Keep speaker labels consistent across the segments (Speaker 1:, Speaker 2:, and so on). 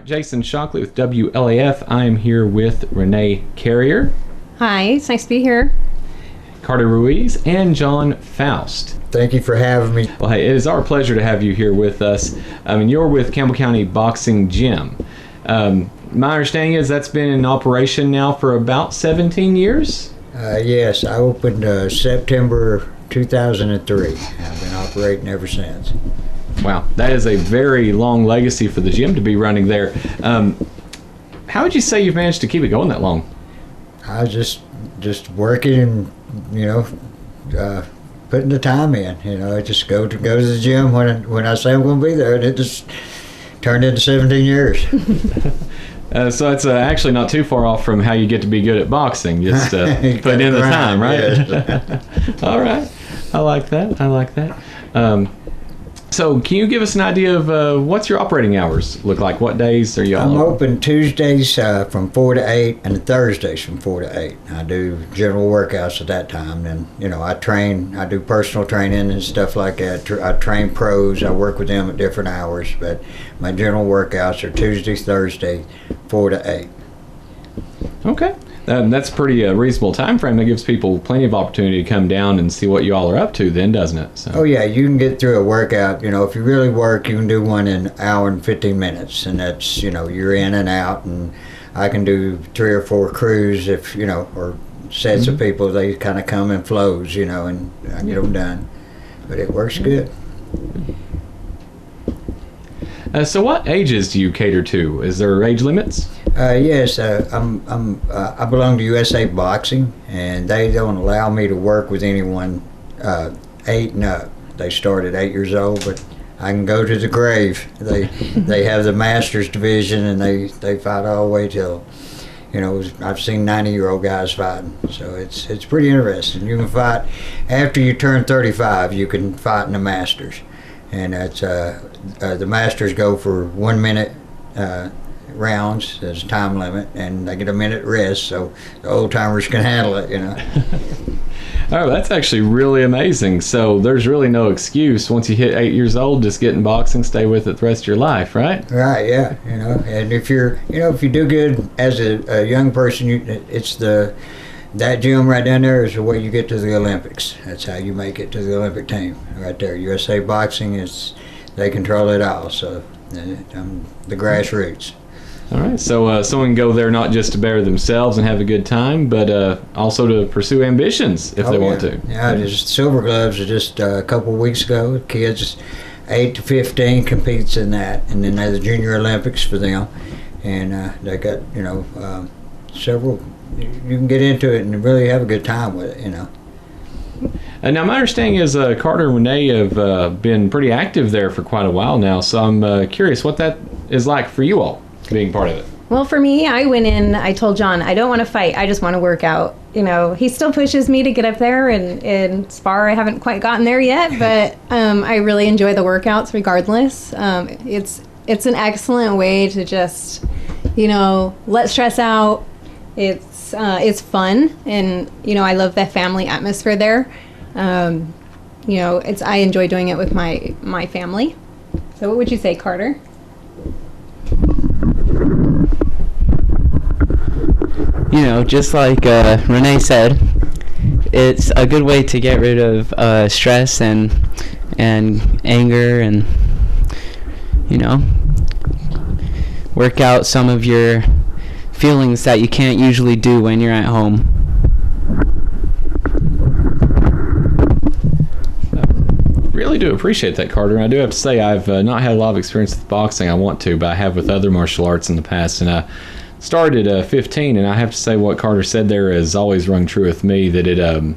Speaker 1: Jason Shockley with WLAF. I am here with Renee Carrier.
Speaker 2: Hi, it's nice to be here.
Speaker 1: Carter Ruiz and John Foust.
Speaker 3: Thank you for having me.
Speaker 1: Well, hey, it is our pleasure to have you here with us. You're with Campbell County Boxing Gym. My understanding is that's been in operation now for about 17 years?
Speaker 3: Yes, I opened September 2003. I've been operating ever since.
Speaker 1: Wow, that is a very long legacy for the gym to be running there. How would you say you've managed to keep it going that long?
Speaker 3: I was just working and, putting the time in. I just go to the gym when I say I'm going to be there, and it just turned into 17 years.
Speaker 1: So it's actually not too far off from how you get to be good at boxing. Just put in the time, right? Yes. All right. I like that. So can you give us an idea of what's your operating hours look like? What days are you
Speaker 3: I'm
Speaker 1: open?
Speaker 3: open Tuesdays from 4 to 8 and Thursdays from 4 to 8. I do general workouts at that time. And, I do personal training and stuff like that. I train pros. I work with them at different hours. But my general workouts are Tuesday, Thursday, 4 to 8.
Speaker 1: Okay. That's pretty reasonable time frame. That gives people plenty of opportunity to come down and see what you all are up to then, doesn't it? So.
Speaker 3: Oh, yeah. You can get through a workout. If you really work, you can do one in an hour and 15 minutes. And that's, you're in and out. And I can do 3 or 4 crews if, or sets of people. They kind of come in flows, and I get them done. But it works good.
Speaker 1: So what ages do you cater to? Is there age limits?
Speaker 3: Yes, I belong to USA Boxing, and they don't allow me to work with anyone 8 and up. They start at 8 years old, but I can go to the grave. They have the Masters division, and they fight all the way till, I've seen 90-year-old guys fighting, so it's pretty interesting. You can fight after you turn 35. You can fight in the Masters, and that's the Masters go for 1 minute. Rounds. There's a time limit, and they get a minute rest, so the old timers can handle it.
Speaker 1: Oh, that's actually really amazing. So there's really no excuse once you hit 8 years old, just get in boxing, stay with it the rest of your life, right?
Speaker 3: Right. Yeah. And if you're, if you do good as a young person, that gym right down there is the way you get to the Olympics. That's how you make it to the Olympic team. Right there, USA Boxing they control it all. So I'm the grassroots.
Speaker 1: All right, so someone can go there not just to better themselves and have a good time, but also to pursue ambitions if they want to.
Speaker 3: Yeah, just Silver Gloves are just a couple of weeks ago. Kids 8 to 15 competes in that, and then there's the Junior Olympics for them, and they got several. You can get into it and really have a good time with it.
Speaker 1: Now, my understanding is Carter and Renee have been pretty active there for quite a while now, so I'm curious what that is like for you all, being part of it.
Speaker 2: Well, for me, I went in, I told John, I don't want to fight, I just want to work out. He still pushes me to get up there and spar. I haven't quite gotten there yet, but I really enjoy the workouts regardless. It's an excellent way to just, let stress out. It's fun, and, I love the family atmosphere there. I enjoy doing it with my family. So what would you say, Carter?
Speaker 4: Just like Renee said, it's a good way to get rid of stress and anger, and work out some of your feelings that you can't usually do when you're at home.
Speaker 1: Really do appreciate that, Carter. And I do have to say I've not had a lot of experience with boxing. I want to, but I have with other martial arts in the past, and I started at 15, and I have to say what Carter said there has always rung true with me, that it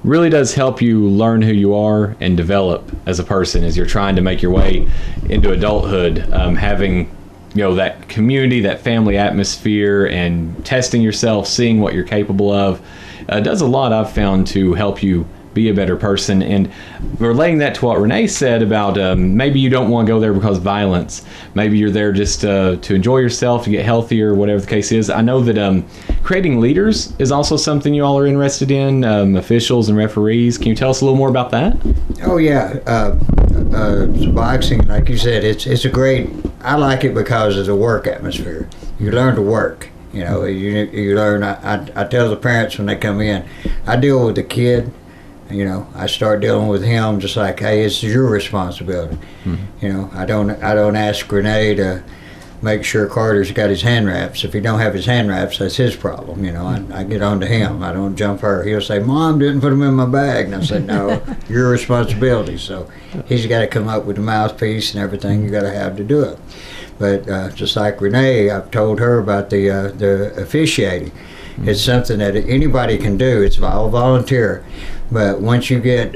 Speaker 1: really does help you learn who you are and develop as a person as you're trying to make your way into adulthood. Having that community, that family atmosphere, and testing yourself, seeing what you're capable of, does a lot, I've found, to help you be a better person. And relating that to what Renee said about maybe you don't want to go there because of violence. Maybe you're there just to enjoy yourself, to get healthier, whatever the case is. I know that creating leaders is also something you all are interested in, officials and referees. Can you tell us a little more about that?
Speaker 3: Oh, yeah. Boxing, like you said, it's a great I like it because of the work atmosphere. You learn to work. You know, you learn. I tell the parents when they come in, I deal with the kid. You know, I start dealing with him just like, hey, it's your responsibility. You know, I don't ask Renee to make sure Carter's got his hand wraps. If he don't have his hand wraps, that's his problem. You know, I get on to him. I don't jump her. He'll say, Mom didn't put them in my bag. And I said, no, your responsibility. So he's got to come up with the mouthpiece and everything you got to have to do it. But just like Renee, I've told her about the officiating. It's something that anybody can do. It's all volunteer. But once you get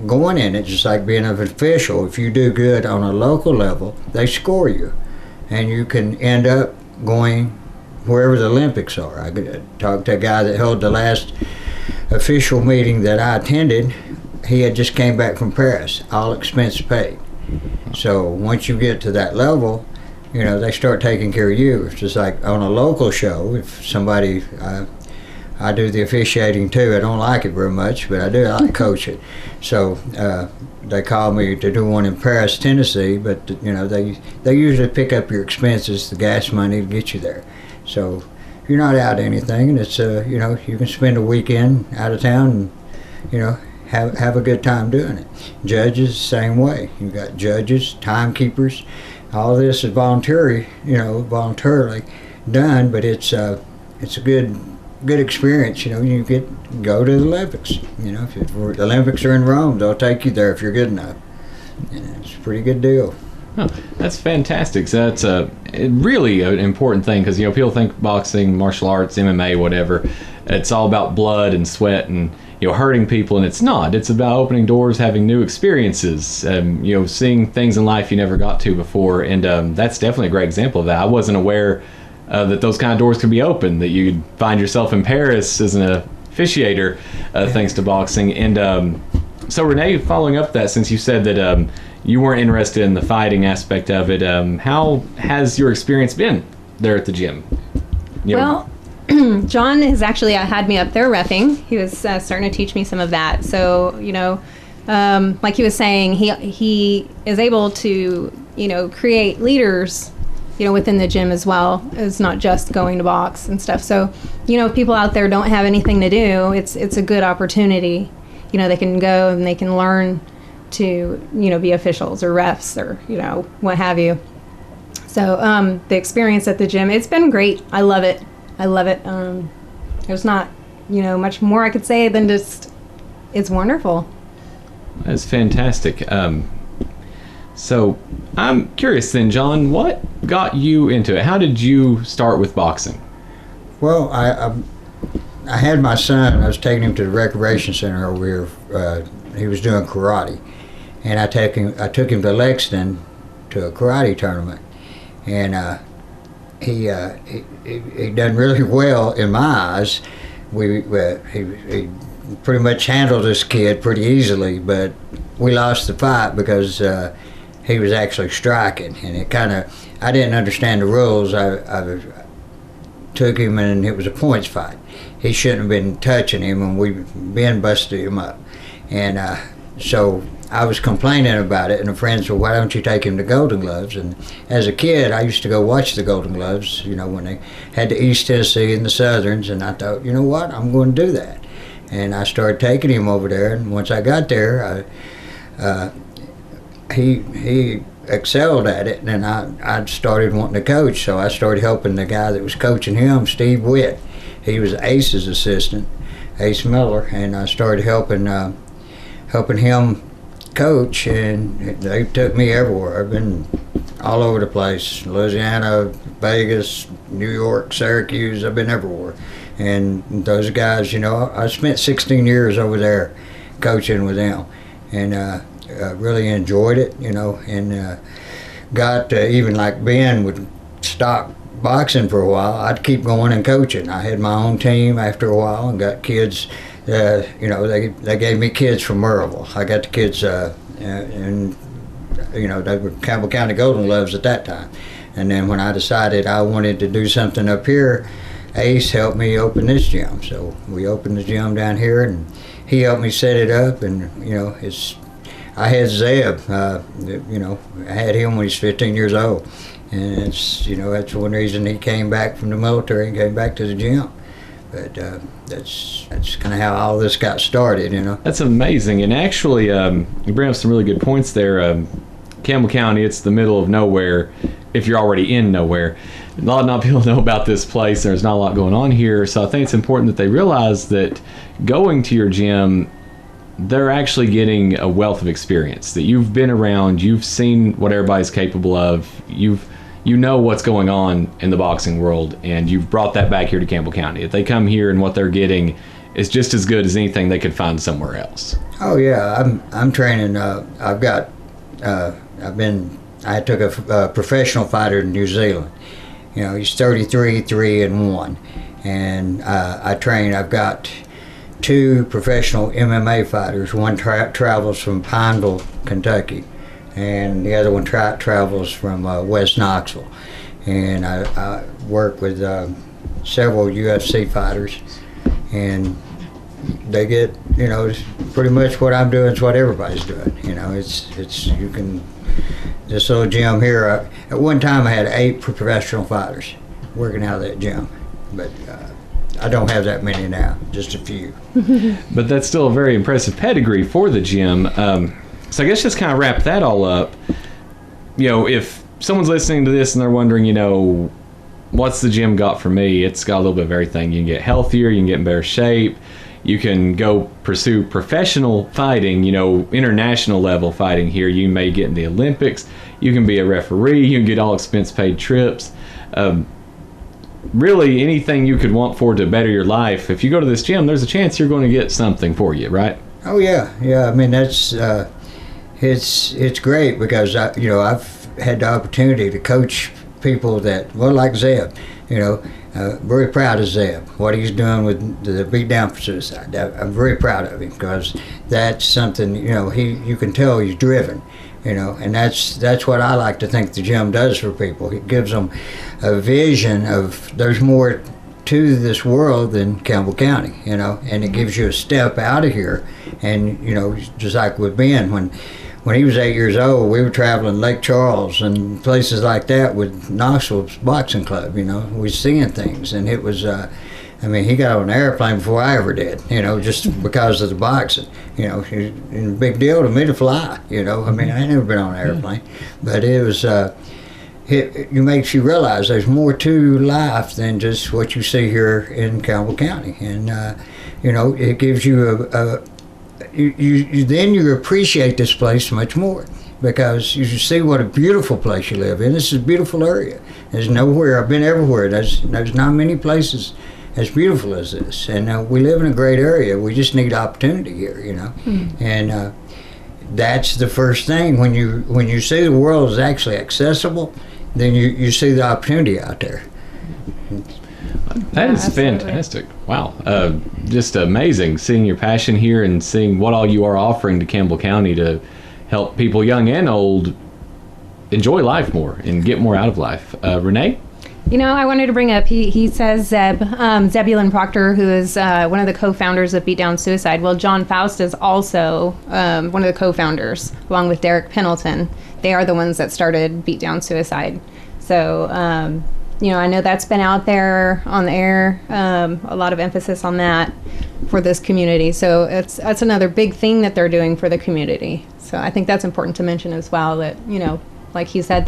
Speaker 3: going in it, just like being an official, if you do good on a local level, they score you. And you can end up going wherever the Olympics are. I talked to a guy that held the last official meeting that I attended. He had just came back from Paris, all expense paid. So once you get to that level, you know, they start taking care of you. It's just like on a local show, if somebody, I do the officiating too. I don't like it very much, but I do. I like coaching. So they called me to do one in Paris, Tennessee, but you know, they usually pick up your expenses, the gas money to get you there. So you're not out anything, and it's you know, you can spend a weekend out of town and, you know, have a good time doing it. Judges, same way. You got judges, timekeepers. All this is voluntary, you know, voluntarily done, but it's a good experience. You know, you go to the Olympics. You know, if the Olympics are in Rome, they'll take you there if you're good enough. And it's a pretty good deal.
Speaker 1: Oh, that's fantastic. So that's really an important thing, because, you know, people think boxing, martial arts, MMA, whatever, it's all about blood and sweat and, you know, hurting people, and it's not. It's about opening doors, having new experiences, you know, seeing things in life you never got to before, and that's definitely a great example of that. I wasn't aware that those kind of doors could be open, that you'd find yourself in Paris as an officiator thanks to boxing. And so Renee, following up that, since you said that you weren't interested in the fighting aspect of it, how has your experience been there at the gym? You know,
Speaker 2: Well, John has actually had me up there reffing. He was starting to teach me some of that. So, you know, like he was saying, he is able to, you know, create leaders, you know, within the gym as well. It's not just going to box and stuff. So, you know, if people out there don't have anything to do, it's a good opportunity. You know, they can go and they can learn to, you know, be officials or refs or, you know, what have you. So the experience at the gym, it's been great. I love it. There's not, you know, much more I could say than just, it's wonderful.
Speaker 1: that's fantastic. So I'm curious then, John, what got you into it? How did you start with boxing?
Speaker 3: Well, I had my son. I was taking him to the recreation center over here. He was doing karate, and I took him to Lexington to a karate tournament, and he done really well in my eyes. He pretty much handled this kid pretty easily, but we lost the fight because he was actually striking, and it kind of, I didn't understand the rules. I took him, and it was a points fight. He shouldn't have been touching him, and Ben busted him up. And so I was complaining about it, and the friends said, why don't you take him to Golden Gloves? And as a kid, I used to go watch the Golden Gloves, you know, when they had the East Tennessee and the Southerns, and I thought, you know what, I'm going to do that. And I started taking him over there, and once I got there, he excelled at it, and I started wanting to coach, so I started helping the guy that was coaching him, Steve Witt. He was Ace's assistant, Ace Miller, and I started helping him coach, and they took me everywhere. I've been all over the place, Louisiana, Vegas, New York, Syracuse. I've been everywhere. And those guys, you know, I spent 16 years over there coaching with them, and really enjoyed it, you know, and got even like Ben would stop boxing for a while. I'd keep going and coaching. I had my own team after a while and got kids. You know, they gave me kids from Merrillville. I got the kids, and you know, they were Campbell County Golden Gloves at that time. And then when I decided I wanted to do something up here, Ace helped me open this gym. So we opened the gym down here, and he helped me set it up. And you know, I had Zeb. You know, I had him when he was 15 years old, and it's, you know, that's one reason he came back from the military and came back to the gym. But that's kind of how all this got started, you know.
Speaker 1: That's amazing. And actually, you bring up some really good points there. Campbell County, it's the middle of nowhere if you're already in nowhere. A lot of people know about this place. There's not a lot going on here. So I think it's important that they realize that going to your gym, they're actually getting a wealth of experience, that you've been around, you've seen what everybody's capable of, you know what's going on in the boxing world, and you've brought that back here to Campbell County. If they come here and what they're getting is just as good as anything they could find somewhere else.
Speaker 3: Oh yeah, I'm training. I took a professional fighter in New Zealand. You know, he's 33, 3-1, and I train. I've got 2 professional MMA fighters. One travels from Pineville, Kentucky, and the other one travels from West Knoxville. And I work with several UFC fighters, and they get, you know, pretty much what I'm doing is what everybody's doing. You know, it's you can, this little gym here, at one time I had 8 professional fighters working out of that gym, but I don't have that many now, just a few.
Speaker 1: But that's still a very impressive pedigree for the gym. So I guess just kind of wrap that all up. You know, if someone's listening to this and they're wondering, you know, what's the gym got for me? It's got a little bit of everything. You can get healthier, you can get in better shape, you can go pursue professional fighting, you know, international level fighting here. You may get in the Olympics, you can be a referee, you can get all expense paid trips. Really anything you could want for to better your life. If you go to this gym, there's a chance you're going to get something for you, right?
Speaker 3: Oh yeah. I mean, that's it's great because I've had the opportunity to coach people that, well, like Zeb, you know, very proud of Zeb, what he's doing with the beat down for suicide. I'm very proud of him because that's something, you know, you can tell he's driven, you know, and that's what I like to think the gym does for people. It gives them a vision of there's more to this world than Campbell County, you know, and it gives you a step out of here. And, you know, just like with Ben, when he was 8 years old, we were traveling Lake Charles and places like that with Knoxville's boxing club, you know. We were seeing things, and it was, I mean, he got on an airplane before I ever did, you know, just because of the boxing. You know, it's a big deal to me to fly, you know. I mean, I ain't never been on an airplane, but it was, it makes you realize there's more to life than just what you see here in Campbell County. And, you know, it gives you then you appreciate this place much more because you see what a beautiful place you live in. This is a beautiful area. There's nowhere, I've been everywhere, there's not many places as beautiful as this. And we live in a great area. We just need opportunity here, you know. And that's the first thing. When you see the world is actually accessible, then you see the opportunity out there.
Speaker 1: That is fantastic. Wow. Just amazing seeing your passion here and seeing what all you are offering to Campbell County to help people young and old enjoy life more and get more out of life. Renee?
Speaker 2: You know, I wanted to bring up, he says Zebulon Proctor, who is one of the co-founders of Beat Down Suicide. Well, John Foust is also one of the co-founders, along with Derek Pendleton. They are the ones that started Beat Down Suicide. So, you know, I know that's been out there on the air, a lot of emphasis on that for this community. So that's another big thing that they're doing for the community. So I think that's important to mention as well, that, you know, like he said,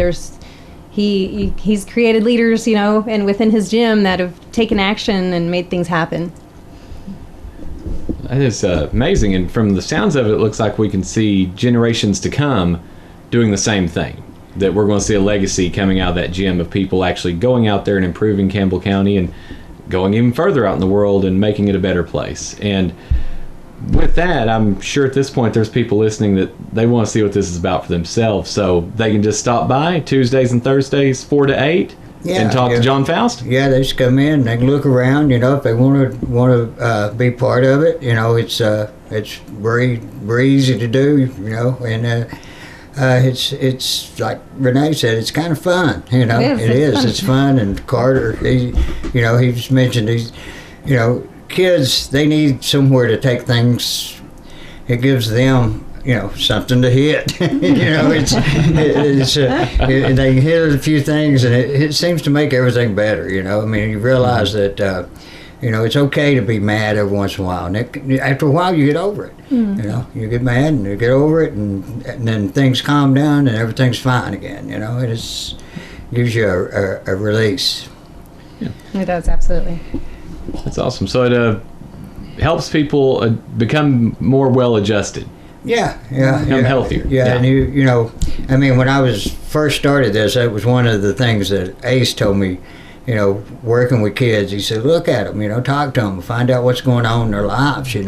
Speaker 2: he's created leaders, you know, and within his gym that have taken action and made things happen.
Speaker 1: That is amazing. And from the sounds of it, it looks like we can see generations to come doing the same thing. That we're going to see a legacy coming out of that gym of people actually going out there and improving Campbell County and going even further out in the world and making it a better place. And with that, I'm sure at this point there's people listening that they want to see what this is about for themselves. So they can just stop by Tuesdays and Thursdays, 4 to 8, and talk to John Foust?
Speaker 3: Yeah, they just come in, they can look around, you know, if they want to be part of it. You know, it's very easy to do, you know, and it's like Renee said, it's kind of fun, you know. It is. It's fun. And Carter, he's mentioned these, you know, kids, they need somewhere to take things. It gives them, something to hit. They can hit a few things, and it seems to make everything better. I mean, you realize that it's okay to be mad every once in a while, and after a while you get over it. You get mad and you get over it, and then things calm down and everything's fine again. It just gives you a release.
Speaker 2: Yeah. It does, absolutely.
Speaker 1: That's awesome. So it helps people become more well-adjusted.
Speaker 3: Yeah.
Speaker 1: Become healthier.
Speaker 3: Yeah, and I mean, when I was first started this, that was one of the things that Ace told me, working with kids. He said, look at them, talk to them, find out what's going on in their lives, and,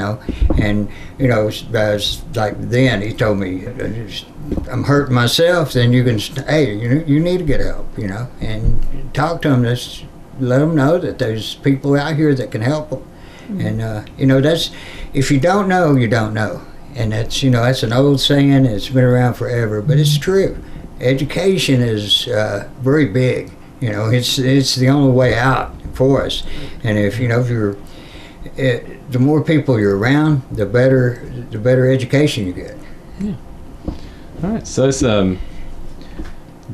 Speaker 3: like then he told me, I'm hurting myself, then you can, hey, you need to get help, and talk to them, just let them know that there's people out here that can help them. And, that's, if you don't know, you don't know. And that's, that's an old saying, it's been around forever, but it's true. Education is very big. It's the only way out for us. And if you're, the more people you're around, the better education you get.
Speaker 1: Yeah. All right. So it's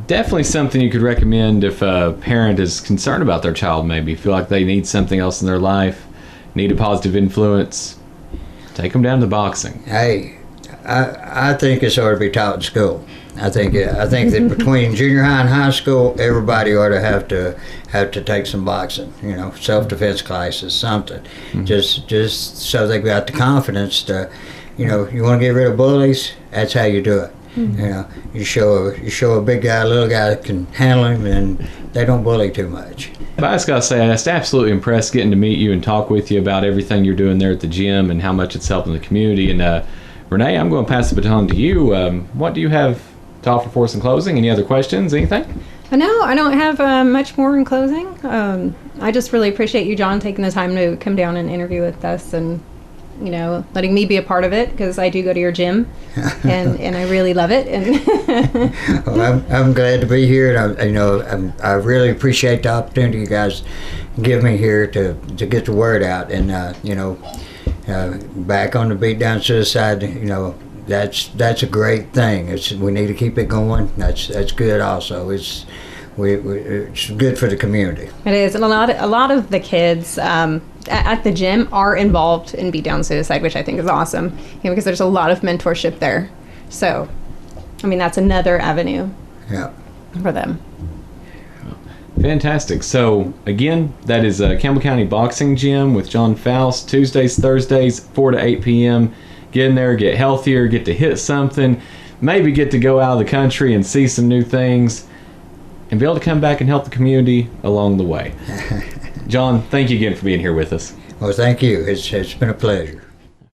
Speaker 1: definitely something you could recommend if a parent is concerned about their child. Maybe feel like they need something else in their life, need a positive influence. Take them down to boxing.
Speaker 3: Hey, I think it's ought to be taught in school. I think that between junior high and high school, everybody ought to have to take some boxing. Self-defense classes, something. Mm-hmm. Just so they got the confidence to, you want to get rid of bullies. That's how you do it. Mm-hmm. You show a big guy, a little guy that can handle him, and they don't bully too much.
Speaker 1: But I just gotta say, I was absolutely impressed getting to meet you and talk with you about everything you're doing there at the gym and how much it's helping the community. And Renee, I'm going to pass the baton to you. What do you have to offer for us in closing? Any other questions? Anything?
Speaker 2: No, I don't have much more in closing. I just really appreciate you, John, taking the time to come down and interview with us, and letting me be a part of it, because I do go to your gym, and I really love it. And
Speaker 3: well, I'm glad to be here, and I really appreciate the opportunity you guys give me here to get the word out. And back on the beat down suicide, that's a great thing. We need to keep it going. That's good. Also, it's good for the community.
Speaker 2: It is, and a lot of the kids at the gym are involved in beat down suicide, which I think is awesome. Because there's a lot of mentorship there. So, I mean, that's another avenue.
Speaker 3: Yeah.
Speaker 2: For them.
Speaker 1: Fantastic. So again, that is Campbell County Boxing Gym with John Foust, Tuesdays, Thursdays, 4 to 8 p.m. Get in there, get healthier, get to hit something, maybe get to go out of the country and see some new things, and be able to come back and help the community along the way. John, thank you again for being here with us.
Speaker 3: Well, thank you. It's been a pleasure.